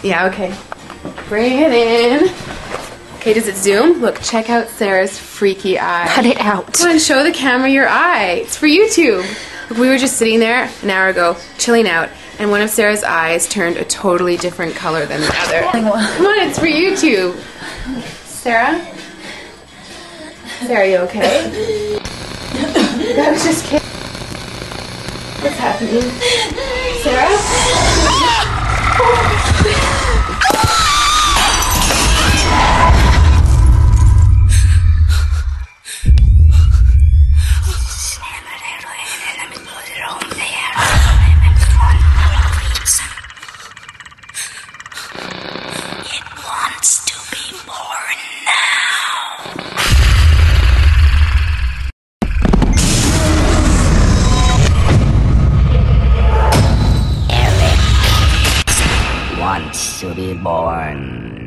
Yeah, okay. Bring it in. Okay, does it zoom? Look, check out Sarah's freaky eye. Cut it out. Come on, show the camera your eye. It's for YouTube. Look, we were just sitting there an hour ago, chilling out, and one of Sarah's eyes turned a totally different color than the other. Come on, it's for YouTube. Sarah? Sarah, you okay? I was just kidding. What's happening? Sarah? It wants to be born now. Eric wants to be born